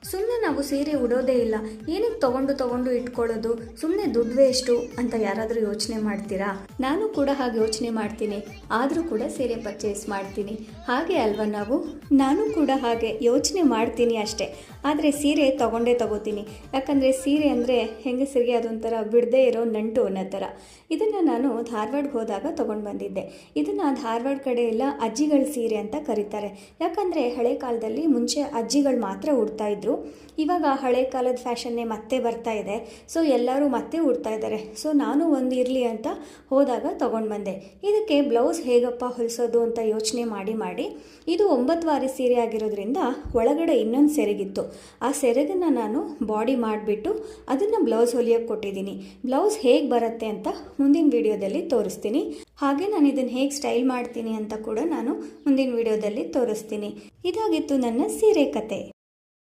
ಸುಮ್ಮನೆ ನಾವು ಸೀರೆ ಉಡೋದೇ ಇಲ್ಲ, ಏನಕ್ಕೆ ತಗೊಂಡು ಇಟ್ಕೊಳ್ಳೋದು, ಸುಮ್ಮನೆ ದುಡ್ಡು ವೇಸ್ಟು ಅಂತ ಯಾರಾದರೂ ಯೋಚನೆ ಮಾಡ್ತೀರಾ? ನಾನು ಕೂಡ ಹಾಗೆ ಯೋಚನೆ ಮಾಡ್ತೀನಿ, ಆದರೂ ಕೂಡ ಸೀರೆ ಪರ್ಚೇಸ್ ಮಾಡ್ತೀನಿ. ಹಾಗೆ ಅಲ್ವಾ ನಾವು? ನಾನು ಕೂಡ ಹಾಗೆ ಯೋಚನೆ ಮಾಡ್ತೀನಿ ಅಷ್ಟೇ, ಆದರೆ ಸೀರೆ ತಗೋತೀನಿ. ಯಾಕಂದರೆ ಸೀರೆ ಅಂದರೆ ಹೆಂಗಸರಿಗೆ ಅದೊಂಥರ ಬಿಡದೇ ಇರೋ ನಂಟು ಅನ್ನೋ ಥರ. ಇದನ್ನು ನಾನು ಧಾರವಾಡಕ್ಕೆ ಹೋದಾಗ ತೊಗೊಂಡು ಬಂದಿದ್ದೆ. ಇದನ್ನು ಧಾರವಾಡ ಕಡೆ ಎಲ್ಲ ಅಜ್ಜಿಗಳ ಸೀರೆ ಅಂತ ಕರೀತಾರೆ. ಯಾಕಂದರೆ ಹಳೆ ಕಾಲದಲ್ಲಿ ಮುಂಚೆ ಅಜ್ಜಿಗಳು ಮಾತ್ರ ಉಡ್ತಾ ಇದ್ರು. ಇವಾಗ ಹಳೆ ಕಾಲದ ಫ್ಯಾಷನ್ನೇ ಮತ್ತೆ ಬರ್ತಾ ಇದೆ. ಸೊ ಎಲ್ಲರೂ ಮತ್ತೆ ಉಡ್ತಾ ಇದ್ದಾರೆ. ಸೊ ನಾನು ಒಂದು ಇರಲಿ ಅಂತ ಹೋದಾಗ ತೊಗೊಂಡು ಬಂದೆ. ಇದಕ್ಕೆ ಬ್ಲೌಸ್ ಹೇಗಪ್ಪ ಹೊಲಿಸೋದು ಅಂತ ಯೋಚನೆ ಮಾಡಿ ಇದು 9 ವಾರಿ ಸೀರೆ ಆಗಿರೋದ್ರಿಂದ ಒಳಗಡೆ ಇನ್ನೊಂದು ಸೆರಗಿತ್ತು. ಆ ಸೆರಗನ್ನು ನಾನು ಬಾಡಿ ಮಾಡಿಬಿಟ್ಟು ಅದನ್ನು ಬ್ಲೌಸ್ ಹೊಲಿಯೋಕ್ಕೆ ಕೊಟ್ಟಿದ್ದೀನಿ. ಬ್ಲೌಸ್ ಹೇಗೆ ಬರುತ್ತೆ ಅಂತ ಮುಂದಿನ ವಿಡಿಯೋದಲ್ಲಿ ತೋರಿಸ್ತೀನಿ. ಹಾಗೆ ನಾನು ಇದನ್ನು ಹೇಗೆ ಸ್ಟೈಲ್ ಮಾಡ್ತೀನಿ ಅಂತ ಕೂಡ ನಾನು ಮುಂದಿನ ವಿಡಿಯೋದಲ್ಲಿ ತೋರಿಸ್ತೀನಿ. ಇದಾಗಿತ್ತು ನನ್ನ ಸೀರೆ ಕತೆ.